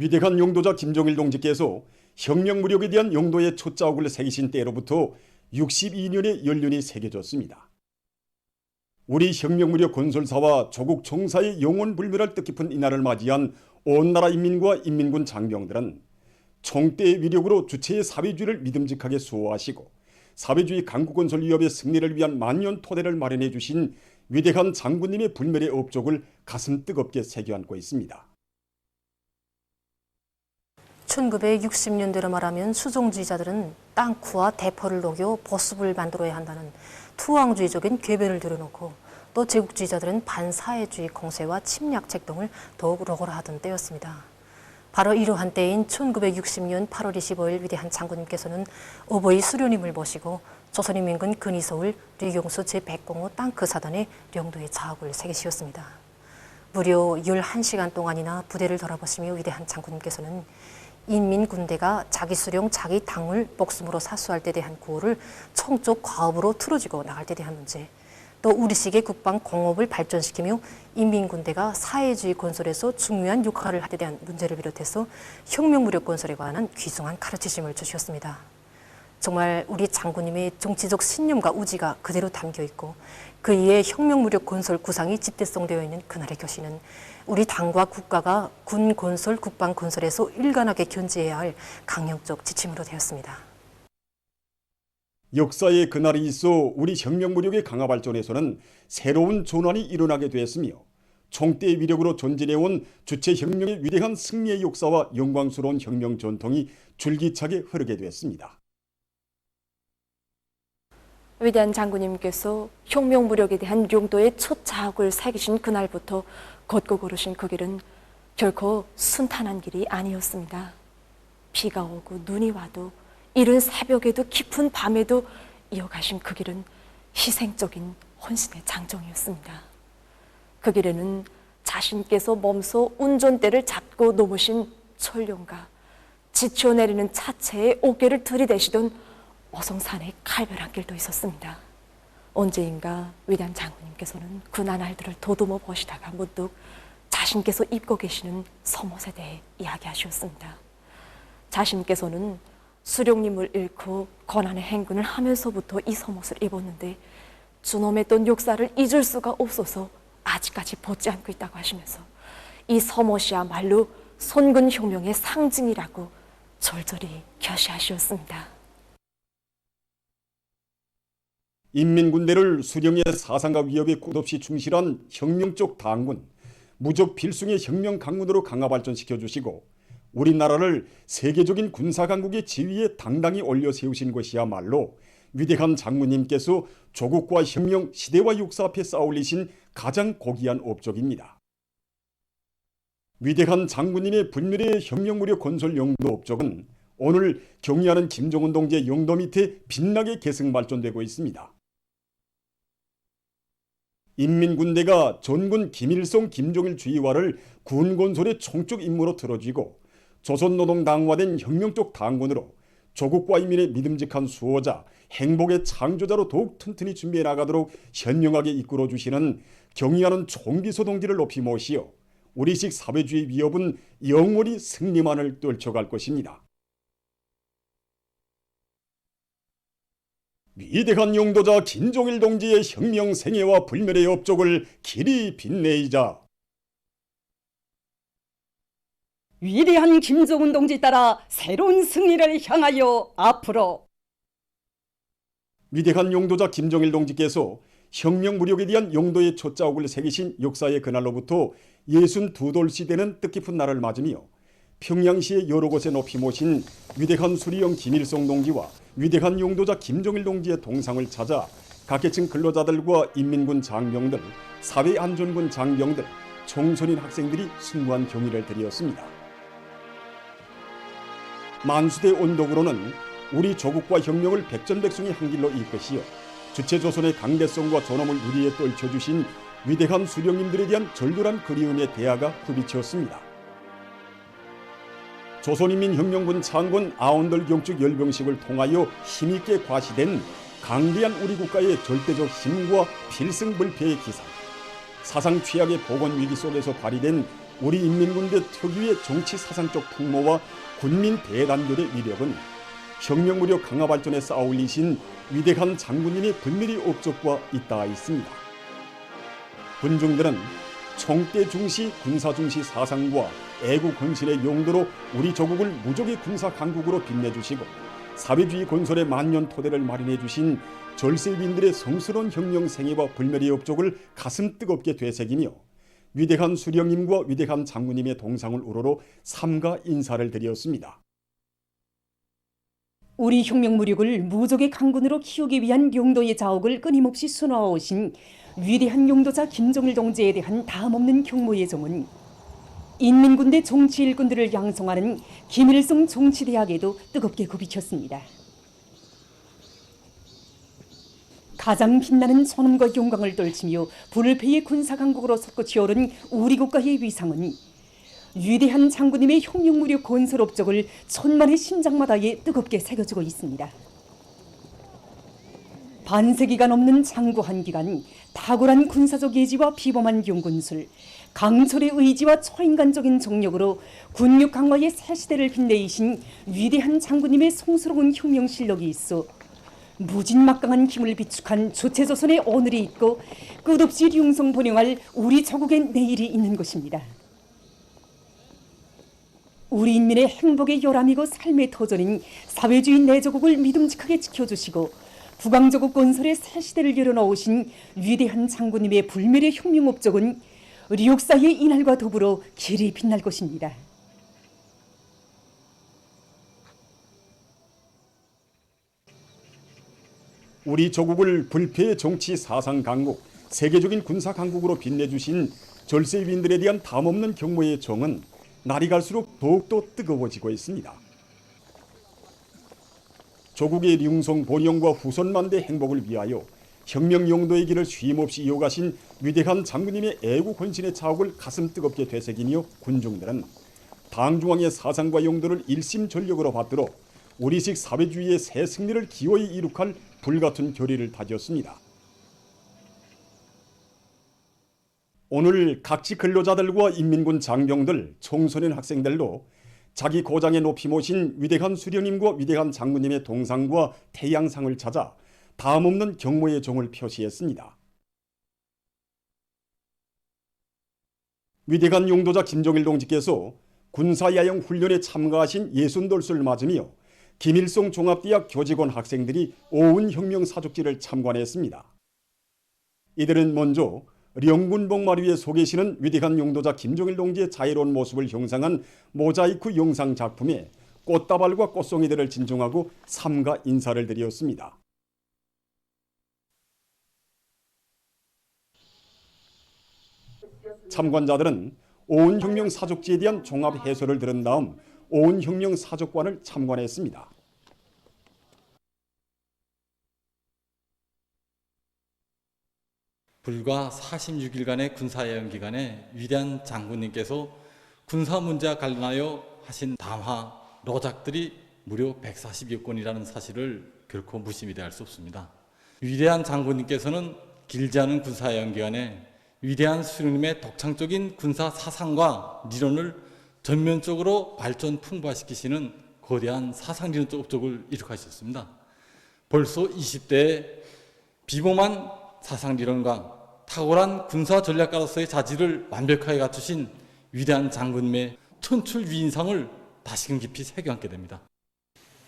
위대한 용도자 김종일 동지께서 혁명무력에 대한 용도의 초자옥을 새기신 때로부터 62년의 연륜이 새겨졌습니다. 우리 혁명무력 건설사와 조국 총사의 영원불멸할 뜻깊은 이날을 맞이한 온 나라 인민과 인민군 장병들은 총대의 위력으로 주체의 사회주의를 믿음직하게 수호하시고 사회주의 강국건설 위협의 승리를 위한 만년 토대를 마련해 주신 위대한 장군님의 불멸의 업적을 가슴 뜨겁게 새겨안고 있습니다. 1960년대로 말하면 수종주의자들은 땅크와 대포를 녹여 보습을 만들어야 한다는 투항주의적인 궤변을 들여놓고 또 제국주의자들은 반사회주의 공세와 침략책 등을 더욱 로고라하던 때였습니다. 바로 이러한 때인 1960년 8월 25일 위대한 장군님께서는 어버이 수련님을 모시고 조선인민군 근위서울 류경수 제105 땅크사단의 영도의 자옥을 새기시었습니다. 무려 11시간 동안이나 부대를 돌아보시며 위대한 장군님께서는 인민군대가 자기 수령, 자기 당을 목숨으로 사수할 때 대한 구호를 총적 과업으로 틀어지고 나갈 때 대한 문제, 또 우리식의 국방 공업을 발전시키며 인민군대가 사회주의 건설에서 중요한 역할을 할 때 대한 문제를 비롯해서 혁명무력 건설에 관한 귀중한 가르치심을 주셨습니다. 정말 우리 장군님의 정치적 신념과 우지가 그대로 담겨 있고 그 이에 혁명무력 건설 구상이 집대성되어 있는 그날의 교시는 우리 당과 국가가 군 건설, 국방 건설에서 일관하게 견지해야 할 강령적 지침으로 되었습니다. 역사의 그날이 있어 우리 혁명무력의 강화 발전에서는 새로운 전환이 일어나게 되었으며 총대의 위력으로 전진해온 주체혁명의 위대한 승리의 역사와 영광스러운 혁명 전통이 줄기차게 흐르게 되었습니다. 위대한 장군님께서 혁명무력에 대한 용도의 첫 자옥을 새기신 그날부터 걷고 걸으신 그 길은 결코 순탄한 길이 아니었습니다. 비가 오고 눈이 와도 이른 새벽에도 깊은 밤에도 이어가신 그 길은 희생적인 혼신의 장정이었습니다. 그 길에는 자신께서 몸소 운전대를 잡고 넘으신 철룡과 지쳐내리는 차체에 어깨를 들이대시던 어성산의 칼벼란 길도 있었습니다. 언제인가 위대한 장군님께서는 그 나날들을 더듬어 보시다가 문득 자신께서 입고 계시는 섬옷에 대해 이야기하셨습니다. 자신께서는 수령님을 잃고 고난의 행군을 하면서부터 이 섬옷을 입었는데 준엄했던 역사를 잊을 수가 없어서 아직까지 벗지 않고 있다고 하시면서 이 섬옷이야말로 선군혁명의 상징이라고 절절히 결시하셨습니다. 인민군대를 수령의 사상과 위협에 끝없이 충실한 혁명적 당군, 무적 필승의 혁명 강군으로 강화 발전시켜 주시고 우리나라를 세계적인 군사강국의 지위에 당당히 올려 세우신 것이야말로 위대한 장군님께서 조국과 혁명, 시대와 역사 앞에 쌓아올리신 가장 고귀한 업적입니다. 위대한 장군님의 불멸의 혁명무력 건설 영도 업적은 오늘 경의하는 김정은 동지의 영도 밑에 빛나게 계승 발전되고 있습니다. 인민군대가 전군 김일성, 김종일 주의와를 군건설의 총적 임무로 틀어쥐고 조선노동당화된 혁명적 당군으로 조국과 인민의 믿음직한 수호자, 행복의 창조자로 더욱 튼튼히 준비해 나가도록 현명하게 이끌어주시는 경의하는 총비서 동지를 높이 모시어 우리식 사회주의 위협은 영원히 승리만을 떨쳐갈 것입니다. 위대한 용도자 김종일 동지의 혁명 생애와 불멸의 업적을 길이 빛내이자 위대한 김정은 동지 따라 새로운 승리를 향하여 앞으로 위대한 용도자 김종일 동지께서 혁명무력에 대한 용도의 초자옥을 새기신 역사의 그날로부터 62돌 되는 뜻깊은 날을 맞으며 평양시의 여러 곳에 높이 모신 위대한 수리영 김일성 동지와 위대한 용도자 김종일 동지의 동상을 찾아 각계층 근로자들과 인민군 장병들, 사회안전군 장병들, 청소년 학생들이 숭고한 경의를 드렸습니다. 만수대 온덕으로는 우리 조국과 혁명을 백전백승의 한 길로 이끄시어 주체조선의 강대성과 존엄을 유리에 떨쳐주신 위대한 수령님들에 대한 절절한 그리움의 대화가 흡비치었습니다. 조선인민혁명군 창건 아흔돌 경축 열병식을 통하여 힘있게 과시된 강대한 우리 국가의 절대적 힘과 필승불패의 기사, 사상 최악의 보건 위기 속에서 발휘된 우리 인민군대 특유의 정치 사상적 풍모와 군민 대단결의 위력은 혁명무력 강화 발전에 쌓아올리신 위대한 장군님의 불멸의 업적과 잇닿아 있습니다. 군중들은 총대 중시, 군사 중시 사상과 애국 헌신의 용도로 우리 조국을 무적의 군사 강국으로 빛내주시고 사회주의 건설의 만년 토대를 마련해 주신 절세빈들의 성스러운 혁명 생애와 불멸의 업적을 가슴 뜨겁게 되새기며 위대한 수령님과 위대한 장군님의 동상을 우러러 삼가 인사를 드렸습니다. 우리 혁명무력을 무적의 강군으로 키우기 위한 용도의 자옥을 끊임없이 수놓아오신 위대한 용도자 김정일 동지에 대한 다함없는 경모의 정은 인민군대 정치 일꾼들을 양성하는 김일성 정치대학에도 뜨겁게 굽이켰습니다. 가장 빛나는 선음과 영광을 떨치며 불패의 군사강국으로 솟구치 오른 우리 국가의 위상은 위대한 장군님의 혁명무력 건설 업적을 천만의 심장마다에 뜨겁게 새겨주고 있습니다. 반세기가 넘는 장구한 기간, 탁월한 군사적 예지와 비범한 용군술, 강철의 의지와 초인간적인 정력으로 군력 강화의 새 시대를 빛내이신 위대한 장군님의 성스러운 혁명 실력이 있어 무진막강한 힘을 비축한 조체조선의 오늘이 있고 끝없이 융성번영할 우리 조국의 내일이 있는 것입니다. 우리 인민의 행복의 요람이고 삶의 터전인 사회주의 내조국을 믿음직하게 지켜주시고 북왕조국 건설의 새 시대를 열어놓으신 위대한 장군님의 불멸의 혁명 업적은 우리 역사의 이날과 더불어 길이 빛날 것입니다. 우리 조국을 불패의 정치 사상 강국, 세계적인 군사 강국으로 빛내주신 절세빈들에 대한 담없는 경모의 정은 날이 갈수록 더욱더 뜨거워지고 있습니다. 조국의 융성 번영과 후손만대 행복을 위하여 혁명 용도의 길을 쉼없이 이어가신 위대한 장군님의 애국 헌신의 자옥을 가슴 뜨겁게 되새기며 군중들은 당중앙의 사상과 용도를 일심전력으로 받들어 우리식 사회주의의 새 승리를 기어이 이룩할 불같은 결의를 다졌습니다. 오늘 각지 근로자들과 인민군 장병들, 청소년 학생들도 자기 고장에 높이 모신 위대한 수령님과 위대한 장군님의 동상과 태양상을 찾아 다음없는 경모의 정을 표시했습니다. 위대한 용도자 김정일 동지께서 군사야영 훈련에 참가하신 60돌수를 맞으며 김일성 종합대학 교직원 학생들이 오운혁명 사족지를 참관했습니다. 이들은 먼저 령군봉마루 위에 서 계시는 위대한 용도자 김정일 동지의 자애로운 모습을 형상한 모자이크 영상 작품에 꽃다발과 꽃송이들을 진정하고 삼가 인사를 드렸습니다. 참관자들은 오운혁명 사족지에 대한 종합 해설을 들은 다음 오운혁명 사족관을 참관했습니다. 불과 46일간의 군사여행 기간에 위대한 장군님께서 군사 문제와 관련하여 하신 담화, 로작들이 무려 140여 건이라는 사실을 결코 무심히 대할 수 없습니다. 위대한 장군님께서는 길지 않은 군사여행 기간에 위대한 수령님의 독창적인 군사 사상과理論을 전면적으로 발전 풍부화시키시는 거대한 사상리론적 업적을 이룩하셨습니다. 벌써 20대에 비범한 사상리론과 탁월한 군사전략가로서의 자질을 완벽하게 갖추신 위대한 장군님의 천출위인상을 다시금 깊이 새겨안게 됩니다.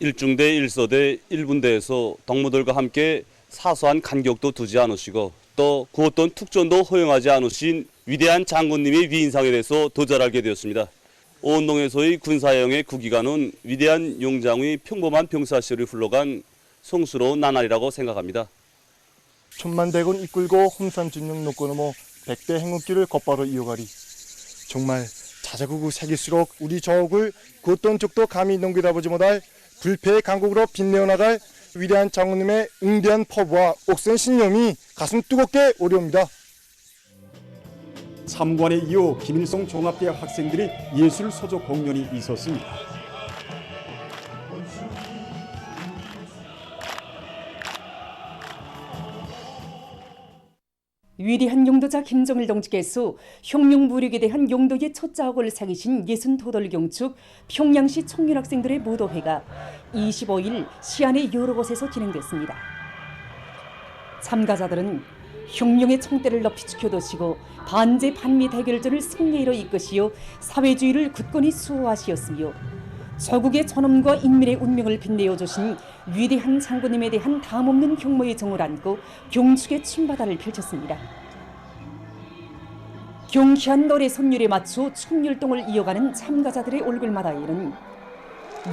1중대 1서대 1분대에서 동무들과 함께 사소한 간격도 두지 않으시고 또 그 어떤 특전도 허용하지 않으신 위대한 장군님의 위인상에 대해서 더 잘 알게 되었습니다. 오운동에서의 군사여행의 구기관은 위대한 용장의 평범한 병사시를 흘러간 성스러운 나날이라고 생각합니다. 천만대군 이끌고 홍산진영 놓고 넘어 백대 행운길을 곧바로 이어가리. 정말 자자구구 새길수록 우리 조국을 그 어떤 적도 감히 넘겨다보지 못할 불패의 강국으로 빛내어나갈 위대한 장군님의 응대한 포부와 옥선 신념이 가슴 뜨겁게 오려옵니다. 참관에 이어 김일성 종합대학 학생들의 예술 소조 공연이 있었습니다. 위대한 용도자 김정일 동지께서 혁명무력에 대한 용도의 첫 자옥을 새기신 60도들 경축 평양시 청년학생들의 무도회가 25일 시안의 여러 곳에서 진행됐습니다. 참가자들은 혁명의 청대를 높이 지켜두시고 반제 반미 대결전을 승리로 이끄시어 사회주의를 굳건히 수호하시었으며 저국의 존엄과 인민의 운명을 빛내어 주신 위대한 장군님에 대한 담없는 경모의 정을 안고 경축의 춤바다를 펼쳤습니다. 경쾌한 노래 선율에 맞춰 춤율동을 이어가는 참가자들의 얼굴마다에는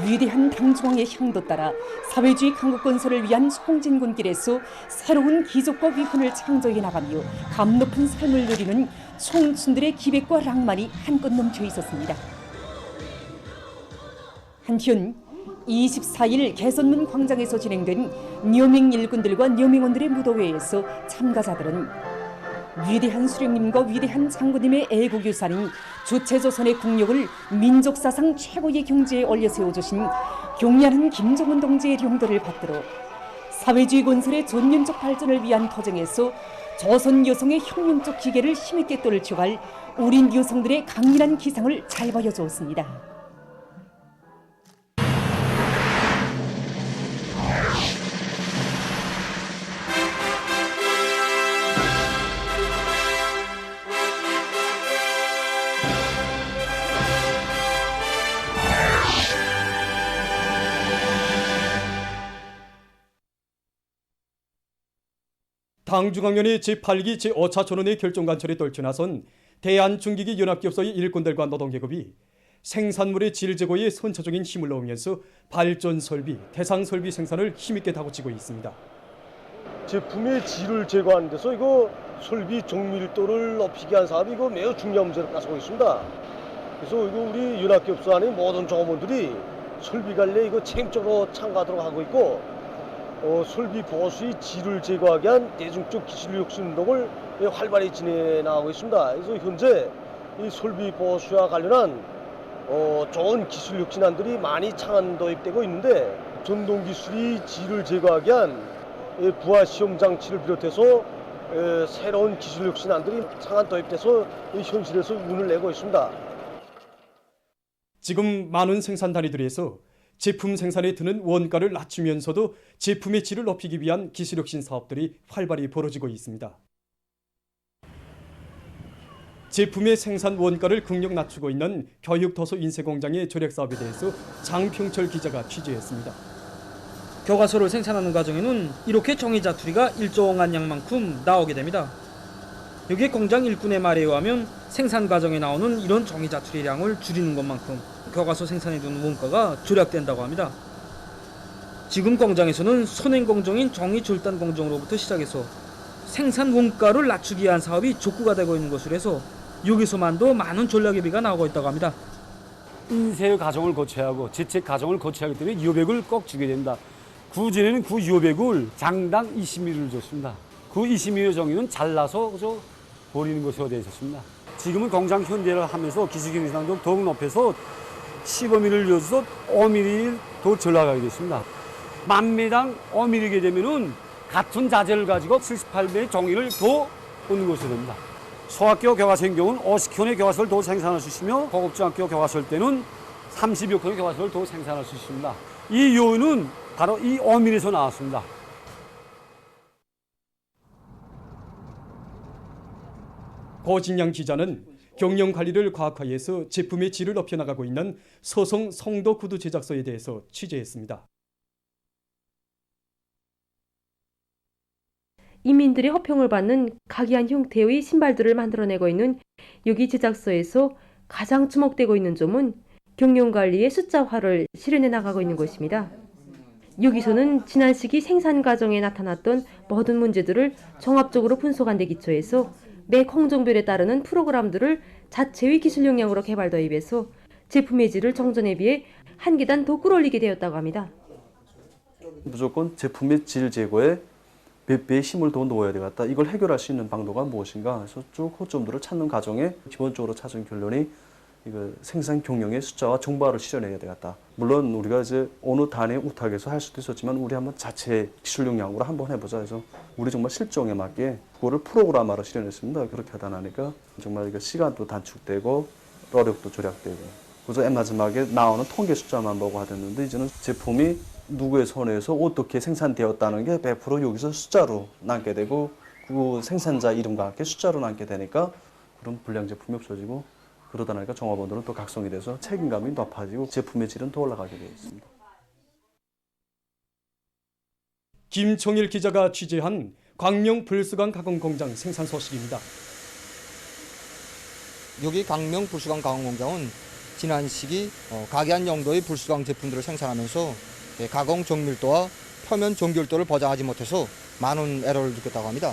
위대한 당중앙의 향도 따라 사회주의 강국 건설을 위한 총진군길에서 새로운 기적과 위훈을 창조해 나가며 감 높은 삶을 누리는 청춘들의 기백과 낭만이 한껏 넘쳐 있었습니다. 한편 24일 개선문 광장에서 진행된 녀맹 일군들과 녀맹원들의 무도회에서 참가자들은 위대한 수령님과 위대한 장군님의 애국유산인 주체조선의 국력을 민족사상 최고의 경지에 올려 세워주신 경량한 김정은 동지의 용도를 받들어 사회주의 건설의 전면적 발전을 위한 도정에서 조선 여성의 혁명적 기계를 힘있게 떨쳐갈 우린 여성들의 강인한 기상을 잘 보여주었습니다. 당중앙위원회 제8기 제5차 전원의 결정관철에 떨쳐 나선 대한중기기 연합기업소의 일꾼들과 노동계급이 생산물의 질 제고에 선처적인 힘을 넣으면서 발전 설비, 대상 설비 생산을 힘있게 다고치고 있습니다. 제품의 질을 제거하는 데서 이거 설비 정밀도를 높이기 위한 사업이 이거 매우 중요한 문제를 가지고 있습니다. 그래서 이거 우리 연합기업소 안에 모든 종업원들이 설비 관리에 이거 책임적으로 참가하도록 하고 있고 설비 보수의 질을 제거하기 위한 대중적 기술 혁신 운동을 활발히 진행해 나가고 있습니다. 그래서 현재 이 설비 보수와 관련한 좋은 기술 혁신안들이 많이 창안 도입되고 있는데 전동 기술이 질을 제거하기 위한 부하 시험 장치를 비롯해서 새로운 기술 혁신안들이 창안 도입돼서 현실에서 운을 내고 있습니다. 지금 많은 생산 단위들에서 제품 생산에 드는 원가를 낮추면서도 제품의 질을 높이기 위한 기술혁신 사업들이 활발히 벌어지고 있습니다. 제품의 생산 원가를 극력 낮추고 있는 교육도서인쇄공장의 조력사업에 대해서 장평철 기자가 취재했습니다. 교과서를 생산하는 과정에는 이렇게 종이자투리가 일정한 양만큼 나오게 됩니다. 여기에 공장 일꾼의 말에 의하면 생산 과정에 나오는 이런 종이자투리량을 줄이는 것만큼 교과서 생산에 드는 원가가 절약된다고 합니다. 지금 공장에서는 선행공정인 종이절단 공정으로부터 시작해서 생산 원가를 낮추기 위한 사업이 족구가 되고 있는 것으로 해서 여기서만도 많은 전략예비가 나오고 있다고 합니다. 인쇄 과정을 거쳐야 하고 제책 과정을 거쳐야 하기 때문에 유효백을 꼭 주게 된다. 구전에는 그 유효백을 장당 20ml를 줬습니다. 그 20ml 종이는 잘라서 버리는 것으로 되어 있었습니다. 지금은 공장 현대를 하면서 기술기능상도 더욱 높여서 15mm를 줘서 5mm 더 전락하게 됐습니다. 만매당 5mm게 되면은 같은 자재를 가지고 78배의 종이를 더 얻는 것이 됩니다. 소학교 교과서인 경우는 50톤의 교과서를 더 생산할 수 있으며 고급중학교 교과서일 때는 30여 톤의 교과서를 더 생산할 수 있습니다. 이 요인은 바로 이 5mm에서 나왔습니다. 고진양 기자는 경영 관리를 과학화해서 제품의 질을 높여나가고 있는 서성 성도 구두 제작소에 대해서 취재했습니다. 인민들의 허평을 받는 각이한 형태의 신발들을 만들어내고 있는 여기 제작소에서 가장 주목되고 있는 점은 경영관리의 숫자화를 실현해 나가고 있는 것입니다. 여기서는 지난 시기 생산 과정에 나타났던 모든 문제들을 종합적으로 분석한 데 기초해서 매 공정별에 따르는 프로그램들을 자체의 기술 역량으로 개발 도입해서 제품의 질을 정전에 비해 한 계단 더 끌어올리게 되었다고 합니다. 무조건 제품의 질 제고에 몇 배의 힘을 더 넣어야 되겠다. 이걸 해결할 수 있는 방도가 무엇인가 해서 쭉 호점들을 찾는 과정에 기본적으로 찾은 결론이 이거 생산 경영의 숫자와 정보화를 실현해야 되겠다. 물론 우리가 이제 어느 단위 우탁에서 할 수도 있었지만 우리 한번 자체 기술 역량으로 한번 해보자 해서 우리 정말 실정에 맞게 그거를 프로그램화로 실현했습니다. 그렇게 하다 나니까 정말 이거 시간도 단축되고 노력도 절약되고 그래서 맨 마지막에 나오는 통계 숫자만 보고 하였는데 이제는 제품이 누구의 손에서 어떻게 생산되었다는 게 100% 여기서 숫자로 남게 되고 그 생산자 이름과 함께 숫자로 남게 되니까 그런 불량 제품이 없어지고 그러다 보니까 종합원들은 또 각성이 돼서 책임감이 높아지고 제품의 질은 더 올라가게 되어 있습니다. 김청일 기자가 취재한 광명 불수강 가공 공장 생산 소식입니다. 여기 광명 불수강 가공 공장은 지난 시기 각이한 용도의 불수강 제품들을 생산하면서 가공 정밀도와 표면 정결도를 보장하지 못해서 많은 에러를 느꼈다고 합니다.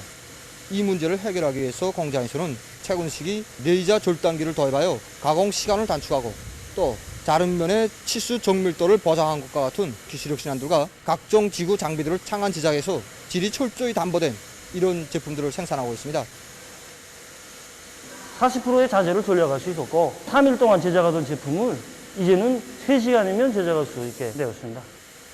이 문제를 해결하기 위해서 공장에서는 최근 시기 레이저 절단기를 도입하여 가공 시간을 단축하고 또 자른 면의 치수 정밀도를 보장한 것과 같은 기술력 신안들과 각종 기구 장비들을 창안 제작해서 질이 철저히 담보된 이런 제품들을 생산하고 있습니다. 40%의 자재를 돌려갈 수 있었고 3일 동안 제작하던 제품을 이제는 3시간이면 제작할 수 있게 되었습니다.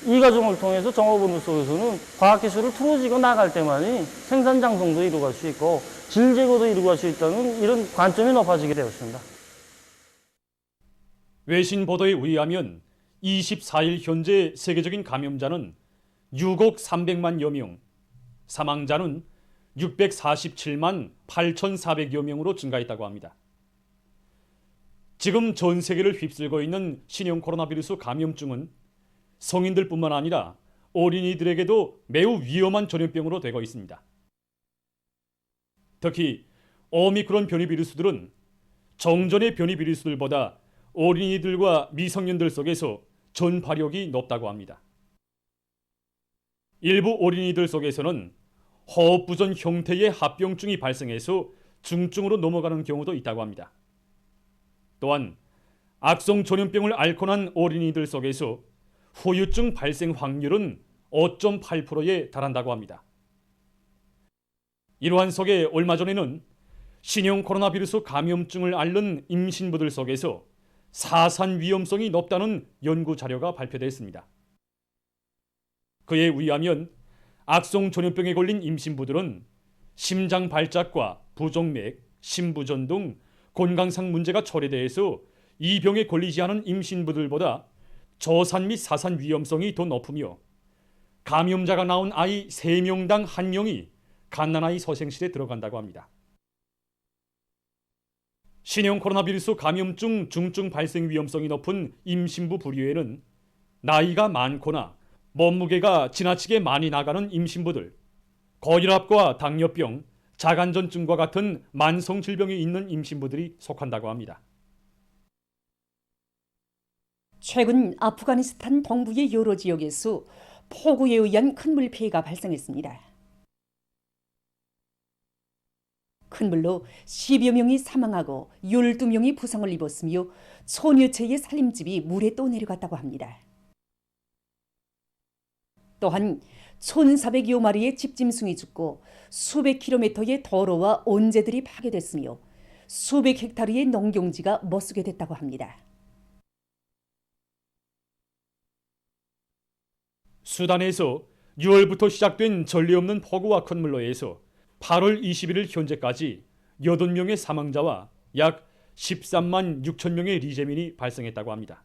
이 과정을 통해서 종합원들 속에서는 과학기술을 틀어지고 나갈 때만이 생산 장성도 이루어갈 수 있고 질 제거도 이루어갈 수 있다는 이런 관점이 높아지게 되었습니다. 외신 보도에 의하면 24일 현재 세계적인 감염자는 6억 300만여 명, 사망자는 647만 8,400여 명으로 증가했다고 합니다. 지금 전 세계를 휩쓸고 있는 신형 코로나 바이러스 감염증은 성인들뿐만 아니라 어린이들에게도 매우 위험한 전염병으로 되고 있습니다. 특히 오미크론 변이 바이러스들은 정전의 변이 바이러스들보다 어린이들과 미성년들 속에서 전파력이 높다고 합니다. 일부 어린이들 속에서는 호흡부전 형태의 합병증이 발생해서 중증으로 넘어가는 경우도 있다고 합니다. 또한 악성 전염병을 앓고 난 어린이들 속에서 후유증 발생 확률은 5.8%에 달한다고 합니다. 이러한 속에 얼마 전에는 신형 코로나 바이러스 감염증을 앓는 임신부들 속에서 사산 위험성이 높다는 연구 자료가 발표됐습니다. 그에 의하면 악성 전염병에 걸린 임신부들은 심장 발작과 부정맥, 심부전 등 건강상 문제가 초래돼서 이 병에 걸리지 않은 임신부들보다 저산 및 사산 위험성이 더 높으며 감염자가 나온 아이 3명당 1명이 갓난아이 소생실에 들어간다고 합니다. 신형 코로나 바이러스 감염증 중증 발생 위험성이 높은 임신부 부류에는 나이가 많거나 몸무게가 지나치게 많이 나가는 임신부들, 고혈압과 당뇨병, 자간전증과 같은 만성 질병이 있는 임신부들이 속한다고 합니다. 최근 아프가니스탄 동부의 여러 지역에서 폭우에 의한 큰 물 피해가 발생했습니다. 큰 물로 10여 명이 사망하고 12명이 부상을 입었으며 천여 채의 살림집이 물에 떠내려갔다고 합니다. 또한 1,400여 마리의 집짐승이 죽고 수백 킬로미터의 도로와 온재들이 파괴됐으며 수백 헥타르의 농경지가 못쓰게 됐다고 합니다. 수단에서 6월부터 시작된 전례 없는 폭우와 큰 물로 인해서 8월 21일 현재까지 8명의 사망자와 약 13만 6천 명의 리재민이 발생했다고 합니다.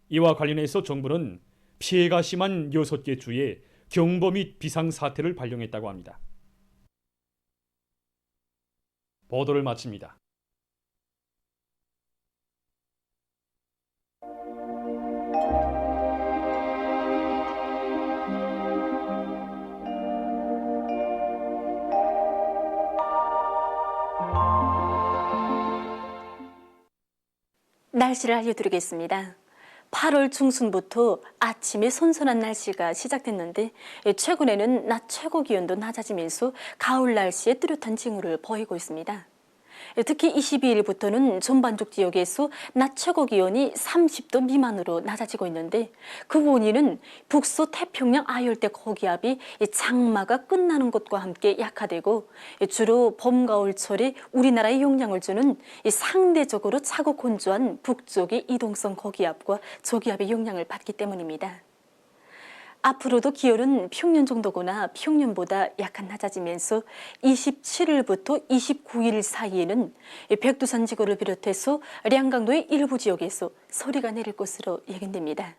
이와 관련해서 정부는 피해가 심한 6개 주에 경보 및 비상사태를 발령했다고 합니다. 보도를 마칩니다. 날씨를 알려드리겠습니다. 8월 중순부터 아침에 선선한 날씨가 시작됐는데 최근에는 낮 최고 기온도 낮아지면서 가을 날씨의 뚜렷한 징후를 보이고 있습니다. 특히 22일부터는 전반적 지역에서 낮 최고 기온이 30도 미만으로 낮아지고 있는데 그 원인은 북서 태평양 아열대 고기압이 장마가 끝나는 것과 함께 약화되고 주로 봄, 가을철에 우리나라에 영향을 주는 상대적으로 차고 건조한 북쪽의 이동성 고기압과 저기압의 영향을 받기 때문입니다. 앞으로도 기온은 평년 정도거나 평년보다 약간 낮아지면서 27일부터 29일 사이에는 백두산 지구를 비롯해서 량강도의 일부 지역에서 서리가 내릴 것으로 예견됩니다.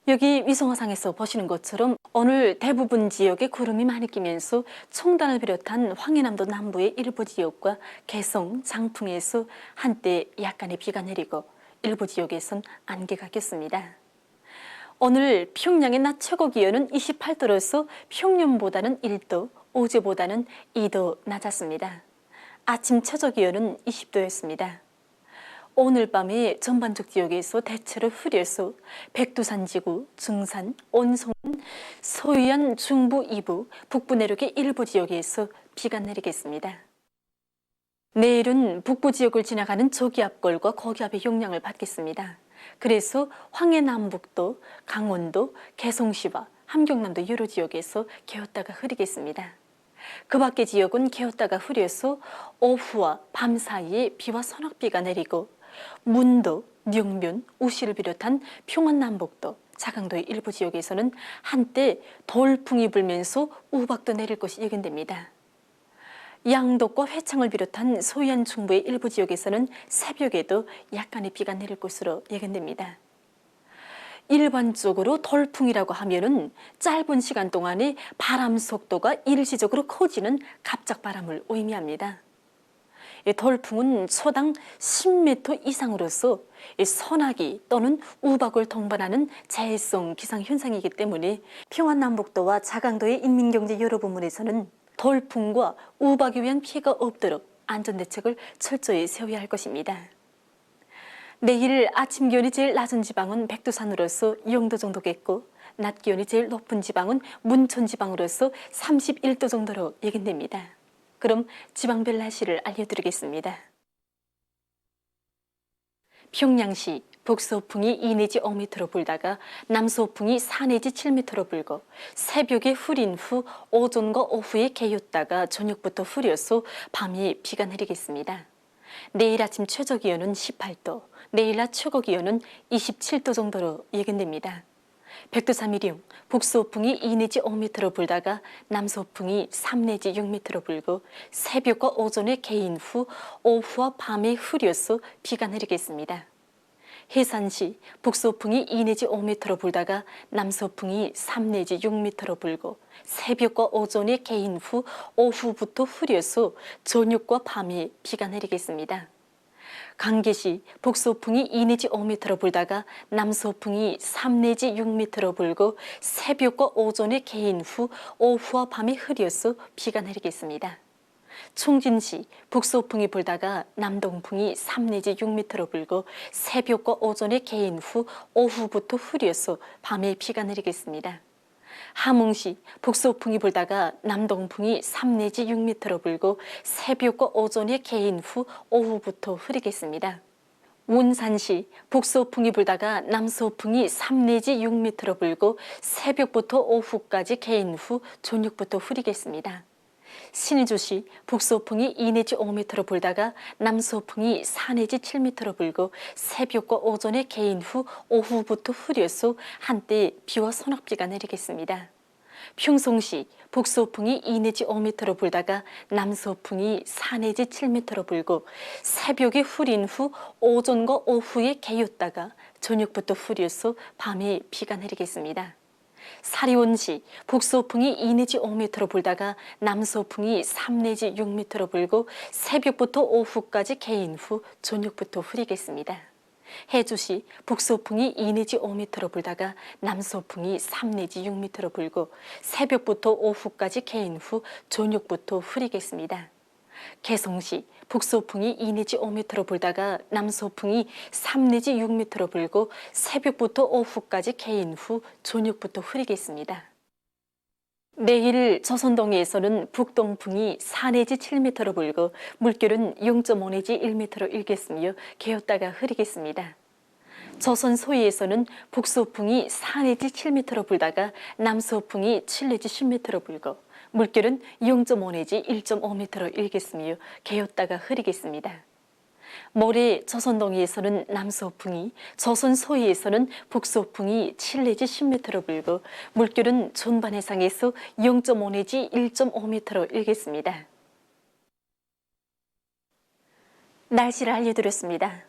여기 위성화상에서 보시는 것처럼 오늘 대부분 지역에 구름이 많이 끼면서 청단을 비롯한 황해남도 남부의 일부 지역과 개성, 장풍에서 한때 약간의 비가 내리고 일부 지역에선 안개가 꼈습니다. 오늘 평양의 낮 최고 기온은 28도로서 평년보다는 1도, 어제보다는 2도 낮았습니다. 아침 최저 기온은 20도였습니다. 오늘 밤에 전반적 지역에서 대체로 흐려서 백두산 지구, 증산, 온성, 서해안 중부 이부, 북부 내륙의 일부 지역에서 비가 내리겠습니다. 내일은 북부 지역을 지나가는 저기압골과 고기압의 영향을 받겠습니다. 그래서 황해남북도, 강원도, 개성시와 함경남도 여러 지역에서 개었다가 흐리겠습니다. 그 밖의 지역은 개었다가 흐려서 오후와 밤 사이에 비와 소낙비가 내리고 문도, 명변, 우시를 비롯한 평안남북도, 자강도의 일부 지역에서는 한때 돌풍이 불면서 우박도 내릴 것이 예견됩니다. 양덕과 회창을 비롯한 서해안 중부의 일부 지역에서는 새벽에도 약간의 비가 내릴 것으로 예견됩니다. 일반적으로 돌풍이라고 하면은 짧은 시간 동안에 바람 속도가 일시적으로 커지는 갑작바람을 의미합니다. 돌풍은 초당 10m 이상으로서 소나기 또는 우박을 동반하는 재해성 기상현상이기 때문에 평안남북도와 자강도의 인민경제 여러 부문에서는 돌풍과 우박에 의한 피해가 없도록 안전대책을 철저히 세워야 할 것입니다. 내일 아침 기온이 제일 낮은 지방은 백두산으로서 0도 정도겠고 낮 기온이 제일 높은 지방은 문천 지방으로서 31도 정도로 예견됩니다. 그럼 지방별 날씨를 알려드리겠습니다. 평양시 북서풍이 2 내지 5m로 불다가 남서풍이 4 내지 7m로 불고 새벽에 흐린 후 오전과 오후에 개였다가 저녁부터 흐려서 밤에 비가 내리겠습니다. 내일 아침 최저 기온은 18도, 내일 낮 최고 기온은 27도 정도로 예견됩니다. 백두산미령 북서풍이 2 내지 5m로 불다가 남서풍이 3 내지 6m로 불고 새벽과 오전에 개인 후 오후와 밤에 흐려서 비가 내리겠습니다. 해산시 북서풍이 2 내지 5m로 불다가 남서풍이 3 내지 6m로 불고 새벽과 오전에 개인 후 오후부터 흐려서 저녁과 밤에 비가 내리겠습니다. 강계시 북서풍이 2 내지 5m로 불다가 남서풍이 3 내지 6m로 불고 새벽과 오전에 개인 후 오후와 밤에 흐려서 비가 내리겠습니다. 총진시 북서풍이 불다가 남동풍이 3 내지 6m로 불고 새벽과 오전에 개인 후 오후부터 흐려서 밤에 비가 내리겠습니다. 함흥시 북서풍이 불다가 남동풍이 3 내지 6m로 불고 새벽과 오전에 개인 후 오후부터 흐리겠습니다. 운산시 북서풍이 불다가 남서풍이 3 내지 6m로 불고 새벽부터 오후까지 개인 후 저녁부터 흐리겠습니다. 신의주시 북서풍이 2 내지 5m로 불다가 남서풍이 4 내지 7m로 불고 새벽과 오전에 개인 후 오후부터 흐려서 한때 비와 소낙비가 내리겠습니다. 평송시 북서풍이 2 내지 5m로 불다가 남서풍이 4 내지 7m로 불고 새벽에 흐린 후 오전과 오후에 개였다가 저녁부터 흐려서 밤에 비가 내리겠습니다. 사리온시 북서풍이 2 내지 5m로 불다가 남서풍이 3 내지 6m로 불고 새벽부터 오후까지 개인 후 저녁부터 흐리겠습니다. 해주시 북서풍이 2 내지 5m로 불다가 남서풍이 3 내지 6m로 불고 새벽부터 오후까지 개인 후 저녁부터 흐리겠습니다. 개성시 북서풍이 2 내지 5m로 불다가 남서풍이 3 내지 6m로 불고 새벽부터 오후까지 개인 후 저녁부터 흐리겠습니다. 내일 조선동해에서는 북동풍이 4 내지 7m로 불고 물결은 0.5 내지 1m로 일겠으며 개었다가 흐리겠습니다. 조선 소위에서는 북서풍이 4 내지 7m로 불다가 남서풍이 7 내지 10m로 불고 물결은 0.5 내지 1.5m로 일겠으며 개었다가 흐리겠습니다. 모레 조선동해에서는 남서풍이, 조선 소위에서는 북서풍이 7 내지 10m로 불고 물결은 전반 해상에서 0.5 내지 1.5m로 일겠습니다. 날씨를 알려드렸습니다.